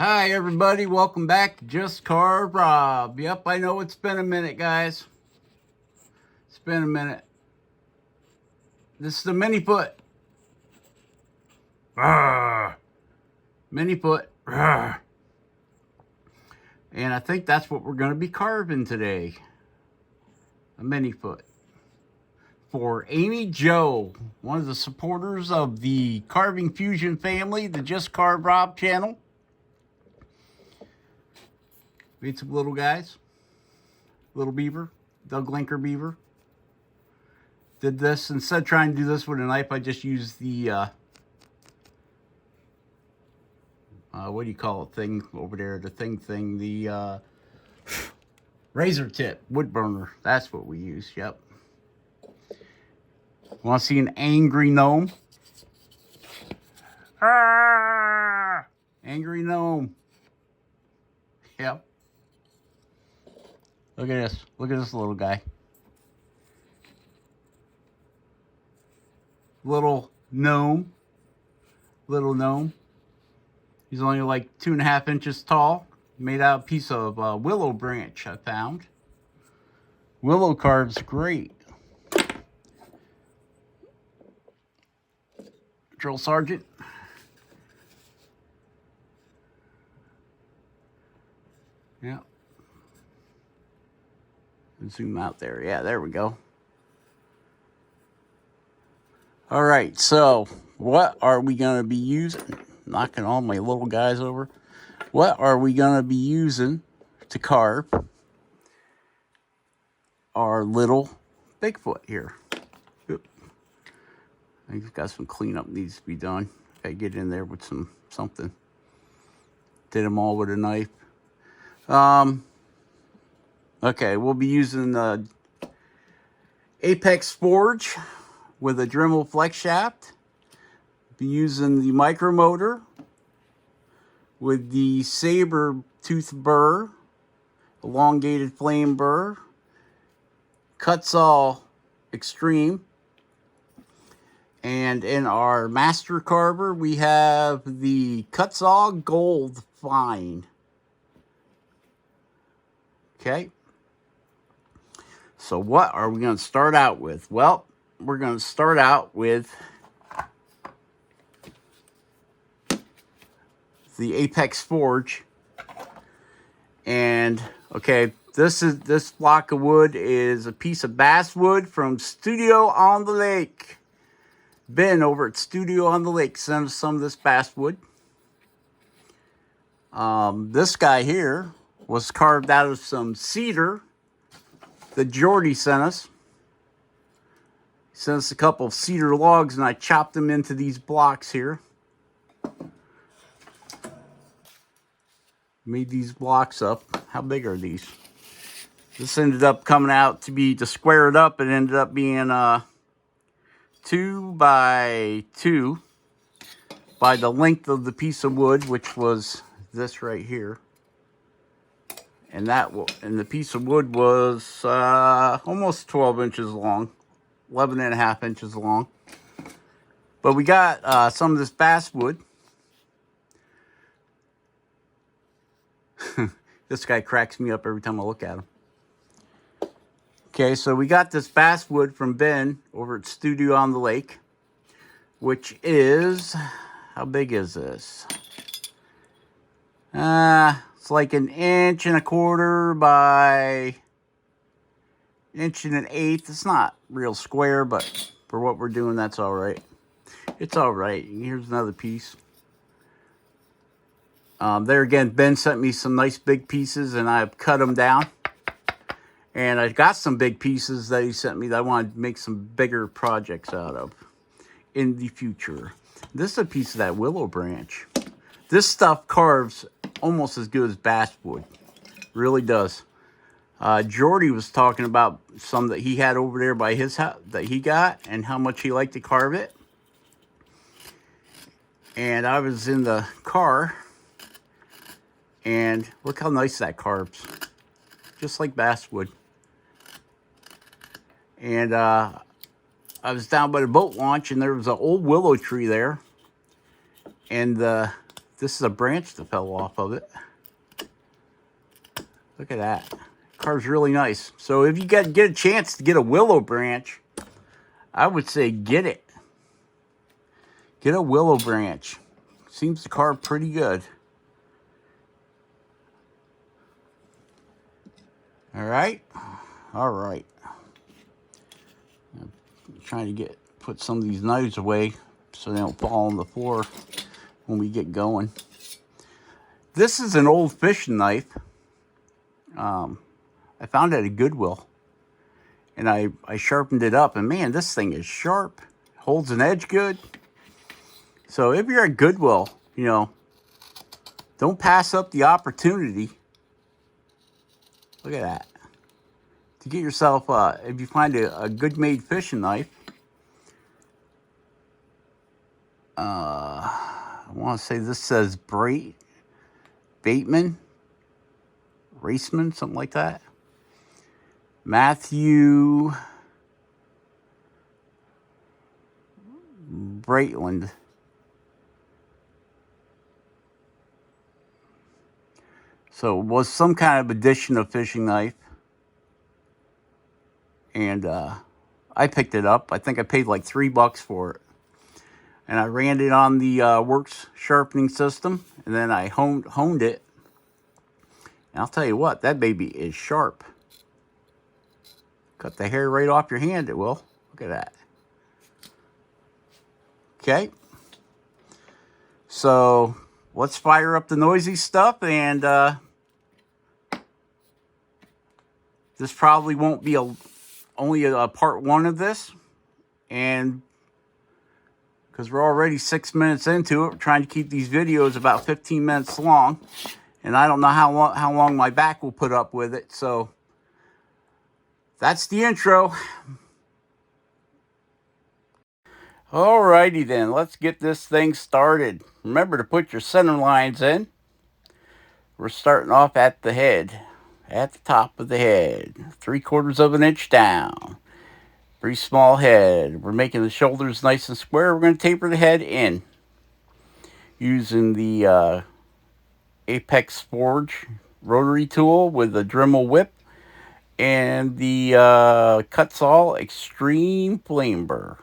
Hi everybody, welcome back to Just Carve Rob. Yep, I know it's been a minute, guys. It's been a minute. This is the mini foot. Mini foot. And I think that's what we're going to be carving today. A mini foot. For Amy Jo, one of the supporters of the CarvingFusion family, the Just Carve Rob channel. Made some little guys. Little beaver. Doug Linker beaver. Did this, instead of trying to do this with a knife, I just used the, what do you call it thing over there? The thing, the razor tip wood burner. That's what we use, yep. Want to see an angry gnome? Ah! Angry gnome. Yep. Look at this. Look at this little guy. Little gnome. Little gnome. He's only like 2.5 inches tall. Made out of a piece of willow branch I found. Willow carves great. Drill sergeant. Yeah. Zoom out there. Yeah, there we go. All right, so what are we going to be using? Knocking all my little guys over. What are we going to be using to carve our little Bigfoot here? Oop. I think got some cleanup needs to be done. Gotta get in there with something. Did them all with a knife. Okay, we'll be using the Apex Forge with a Dremel flex shaft. Be using the micromotor with the saber tooth burr, elongated flame burr, Cutsaw Extreme. And in our master carver, we have the Cutsaw Gold Fine. Okay. So what are we going to start out with? Well, we're going to start out with the Apex Forge. And okay, this block of wood is a piece of basswood from StudioOnTheLake. Ben over at StudioOnTheLake sent us some of this basswood. This guy here was carved out of some cedar that Jordy sent us. He sent us a couple of cedar logs and I chopped them into these blocks here. Made these blocks up. How big are these? This ended up coming out to be, to square it up, it ended up being 2 by 2 by the length of the piece of wood, which was this right here. And the piece of wood was almost 12 inches long, 11.5 inches long. But we got some of this basswood. This guy cracks me up every time I look at him. Okay, so we got this basswood from Ben over at StudioOnTheLake, which is, how big is this? It's like 1.25 inches by 1.1 inches. It's not real square, but for what we're doing, that's all right. It's all right. Here's another piece. There again, Ben sent me some nice big pieces, and I've cut them down. And I got some big pieces that he sent me that I wanted to make some bigger projects out of in the future. This is a piece of that willow branch. This stuff carves almost as good as basswood. Really does. Jordy was talking about some that he had over there by his house that he got and how much he liked to carve it. And I was in the car, and look how nice that carves. Just like basswood. And I was down by the boat launch, and there was an old willow tree there. And the This is a branch that fell off of it. Look at that. Carves really nice. So if you get a chance to get a willow branch, I would say get it. Get a willow branch. Seems to carve pretty good. All right. All right. I'm trying to put some of these knives away so they don't fall on the floor when we get going. This is an old fishing knife. I found it at Goodwill, and I sharpened it up, and man, this thing is sharp. Holds an edge good. So if you're at Goodwill, you know, don't pass up the opportunity. Look at that. To get yourself, if you find a good made fishing knife, I want to say this says Raceman, something like that. Matthew Breitland. So it was some kind of edition of fishing knife. And I picked it up. I think I paid like $3 for it. And I ran it on the Works sharpening system. And then I honed it. And I'll tell you what, that baby is sharp. Cut the hair right off your hand, it will. Look at that. Okay. So let's fire up the noisy stuff, and this probably won't be only a part one of this, and because we're already 6 minutes into it, we're trying to keep these videos about 15 minutes long, and I don't know how long my back will put up with it. So that's the intro. Alrighty then, let's get this thing started. Remember to put your center lines in. We're starting off at the head, at the top of the head, 3/4 of an inch down. Pretty small head. We're making the shoulders nice and square. We're going to taper the head in using the Apex Forge rotary tool with a Dremel whip and the Kutzall Extreme Flame Burr.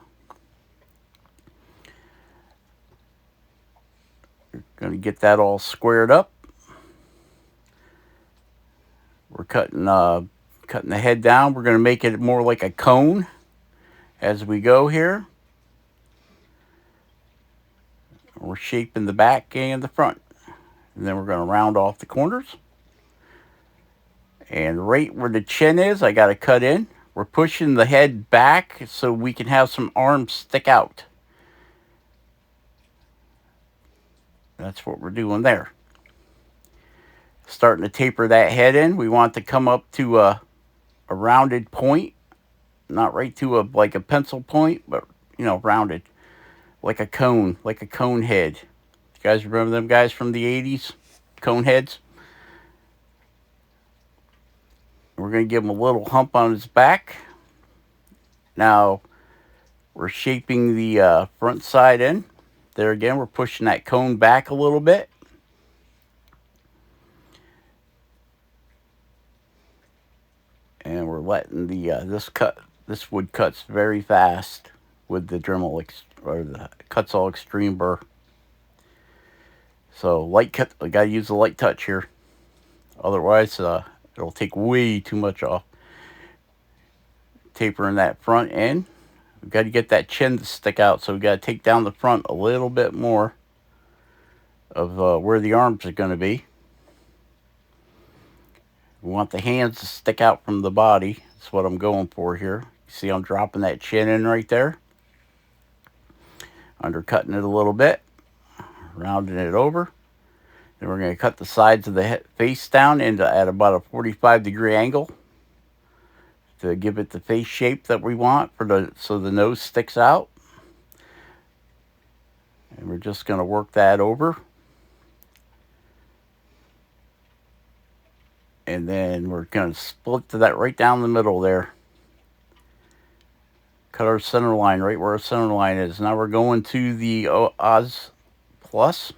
Going to get that all squared up. We're cutting the head down. We're going to make it more like a cone as we go here. We're shaping the back and the front. And then we're going to round off the corners. And right where the chin is, I got to cut in. We're pushing the head back so we can have some arms stick out. That's what we're doing there. Starting to taper that head in. We want to come up to a rounded point. Not right to like a pencil point, but, you know, rounded. Like a cone head. You guys remember them guys from the 80s? Cone heads? We're going to give him a little hump on his back. Now, we're shaping the front side in. There again, we're pushing that cone back a little bit. And we're letting the this wood cuts very fast with the Dremel or the Kutzall Extreme Burr. So light cut, I gotta use a light touch here. Otherwise, it'll take way too much off. Tapering that front end. We've got to get that chin to stick out, so we got to take down the front a little bit more of where the arms are going to be. We want the hands to stick out from the body. That's what I'm going for here. You see I'm dropping that chin in right there. Undercutting it a little bit. Rounding it over. Then we're going to cut the sides of the face down at about a 45-degree angle to give it the face shape that we want so the nose sticks out. And we're just going to work that over. And then we're going to split that right down the middle there. Cut our center line right where our center line is. Now we're going to the Oz Plus.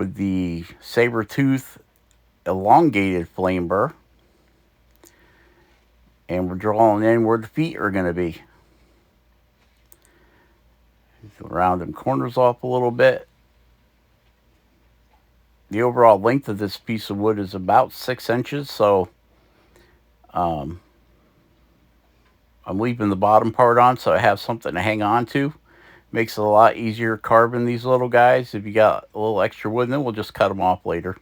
with the saber-tooth elongated flame burr. And we're drawing in where the feet are going to be. Round them corners off a little bit. The overall length of this piece of wood is about 6 inches, so I'm leaving the bottom part on so I have something to hang on to. Makes it a lot easier carving these little guys. If you got a little extra wood, then we'll just cut them off later.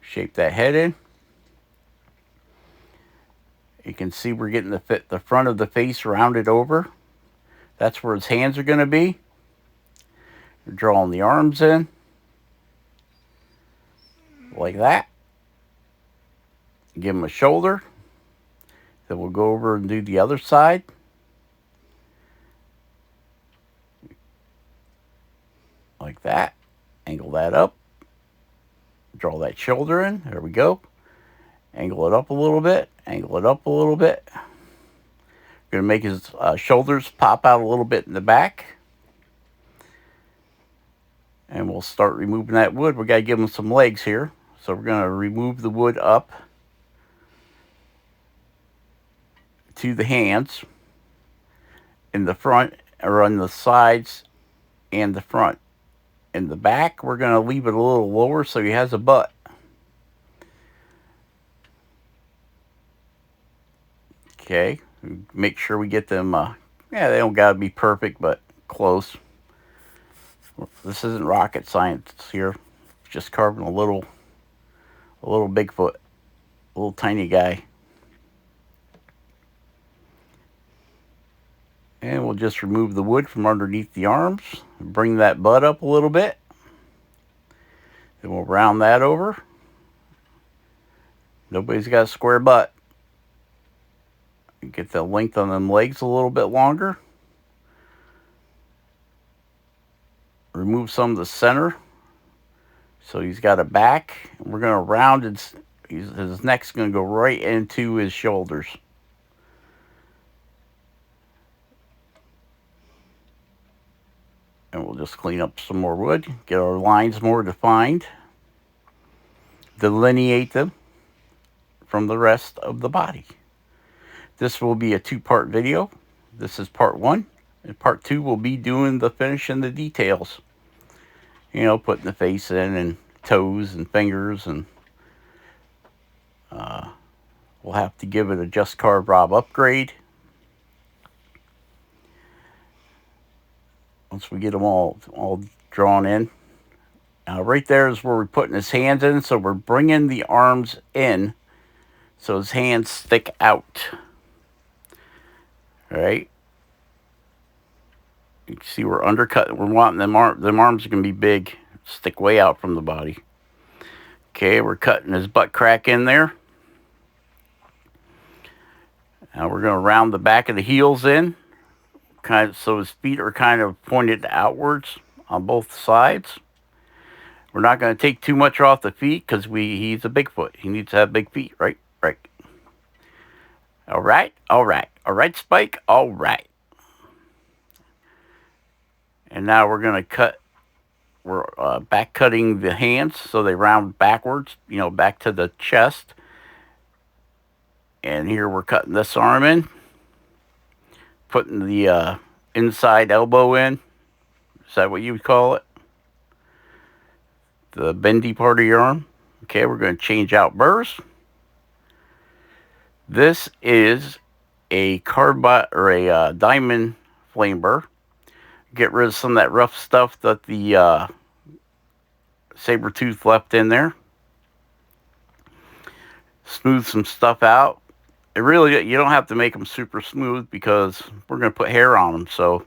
Shape that head in. You can see we're getting the front of the face rounded over. That's where his hands are going to be. We're drawing the arms in. Like that. Give him a shoulder. Then we'll go over and do the other side. Like that. Angle that up. Draw that shoulder in. There we go. Angle it up a little bit. Angle it up a little bit. Going to make his shoulders pop out a little bit in the back. And we'll start removing that wood. We got to give him some legs here. So we're going to remove the wood up to the hands in the front, or on the sides and the front. In the back, we're going to leave it a little lower so he has a butt. Okay, make sure we get them, yeah, they don't got to be perfect, but close. This isn't rocket science here. Just carving a little Bigfoot, a little tiny guy. And we'll just remove the wood from underneath the arms, bring that butt up a little bit. Then we'll round that over. Nobody's got a square butt. Get the length on them legs a little bit longer. Remove some of the center. So he's got a back. We're going to round his neck's going to go right into his shoulders. And we'll just clean up some more wood. Get our lines more defined. Delineate them from the rest of the body. This will be a 2-part video. This is part 1. And part 2 will be doing the finish and the details. You know, putting the face in and toes and fingers. And we'll have to give it a Just Carve Rob upgrade. Once we get them all drawn in. Right there is where we're putting his hands in. So we're bringing the arms in so his hands stick out. All right. You can see we're undercutting. We're wanting them arms are going to be big. Stick way out from the body. Okay, we're cutting his butt crack in there. Now we're going to round the back of the heels in. Kind of, so his feet are kind of pointed outwards on both sides. We're not going to take too much off the feet because he's a Bigfoot. He needs to have big feet, right? Right. All right, all right. All right, Spike, all right. And now we're going to cut, we're back cutting the hands so they round backwards, you know, back to the chest. And here we're cutting this arm in. Putting the inside elbow in. Is that what you would call it? The bendy part of your arm. Okay, we're going to change out burrs. This is a carbide or a diamond flame burr. Get rid of some of that rough stuff that the saber tooth left in there. Smooth some stuff out. It really, you don't have to make them super smooth because we're going to put hair on them. So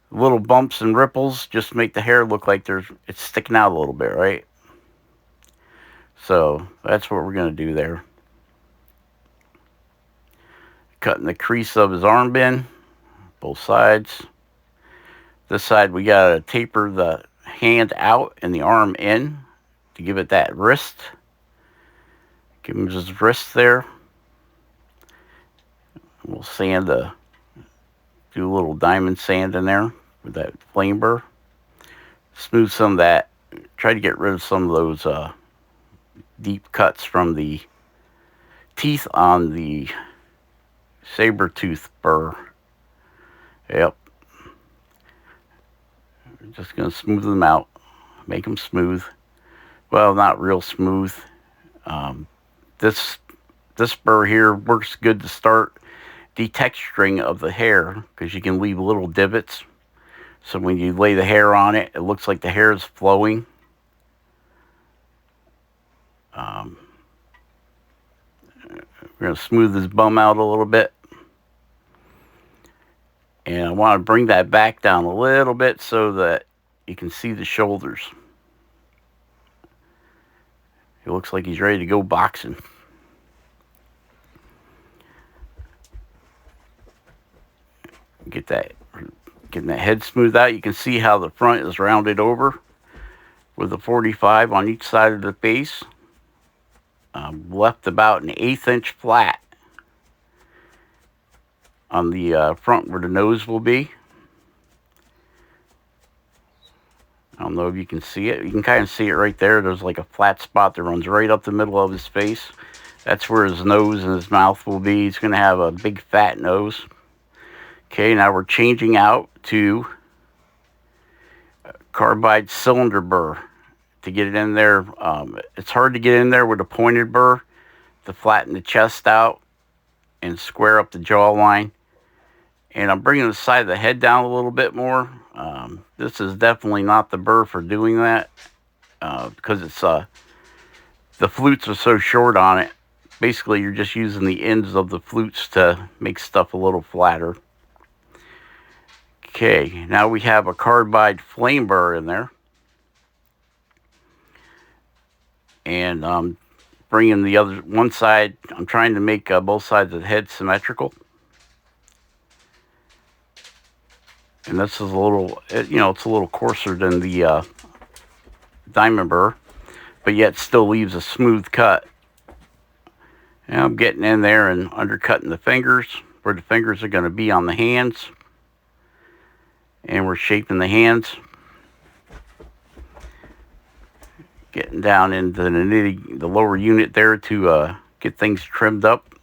little bumps and ripples just make the hair look like it's sticking out a little bit, right? So that's what we're going to do there. Cutting the crease of his arm in, both sides. This side we got to taper the hand out and the arm in to give it that wrist. Give him his wrist there. We'll sand do a little diamond sand in there with that flame burr. smooth some of that. Try to get rid of some of those deep cuts from the teeth on the saber-tooth burr. Yep. Just going to smooth them out. Make them smooth. Well, not real smooth. This burr here works good to start detexturing of the hair, because you can leave little divots. So when you lay the hair on it, it looks like the hair is flowing. We're going to smooth his bum out a little bit. And I want to bring that back down a little bit so that you can see the shoulders. He looks like he's ready to go boxing. Getting that head smoothed out. You can see how the front is rounded over with a 45 on each side of the face. Left about an 1/8 inch flat on the front where the nose will be. I don't know if you can see it. You can kind of see it right there. There's like a flat spot that runs right up the middle of his face. That's where his nose and his mouth will be. He's going to have a big fat nose. Okay, now we're changing out to carbide cylinder burr to get it in there. It's hard to get in there with a pointed burr to flatten the chest out and square up the jawline. And I'm bringing the side of the head down a little bit more. This is definitely not the burr for doing that, because it's the flutes are so short on it. Basically, you're just using the ends of the flutes to make stuff a little flatter. Okay, now we have a carbide flame burr in there. And I'm bringing the other one side. I'm trying to make both sides of the head symmetrical. And this is a little, it's a little coarser than the diamond burr, but yet still leaves a smooth cut. And I'm getting in there and undercutting the fingers, where the fingers are going to be on the hands. And we're shaping the hands. Getting down into the lower unit there to get things trimmed up.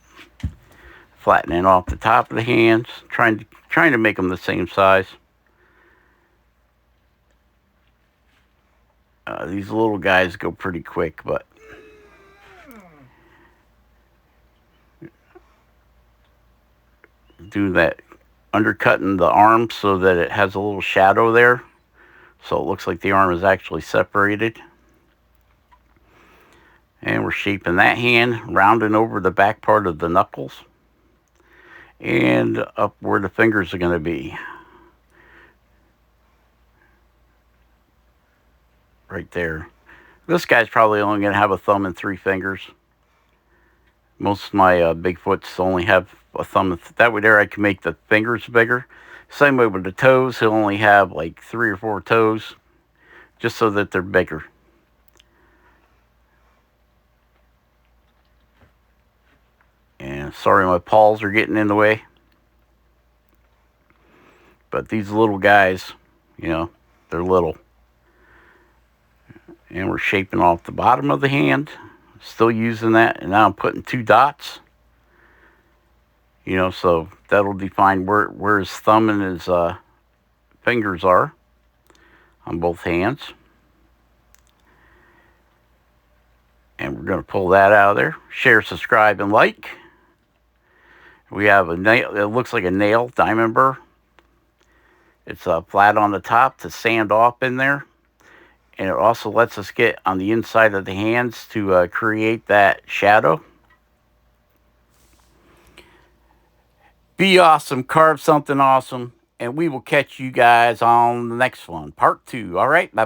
Flattening off the top of the hands. Trying to make them the same size. These little guys go pretty quick, but do that, undercutting the arm so that it has a little shadow there, so it looks like the arm is actually separated. And we're shaping that hand, rounding over the back part of the knuckles and up where the fingers are going to be. Right there. This guy's probably only going to have a thumb and 3 fingers. Most of my Bigfoots only have a thumb. That way there I can make the fingers bigger. Same way with the toes. He'll only have like 3 or 4 toes, just so that they're bigger. And sorry, my paws are getting in the way. But these little guys, they're little. And we're shaping off the bottom of the hand. Still using that. And now I'm putting 2 dots. So that'll define where his thumb and his fingers are on both hands. And we're going to pull that out of there. Share, subscribe, and like. We have a nail. It looks like a nail diamond burr. It's flat on the top to sand off in there. And it also lets us get on the inside of the hands to create that shadow. Be awesome. Carve something awesome. And we will catch you guys on the next one. Part 2. All right. Bye.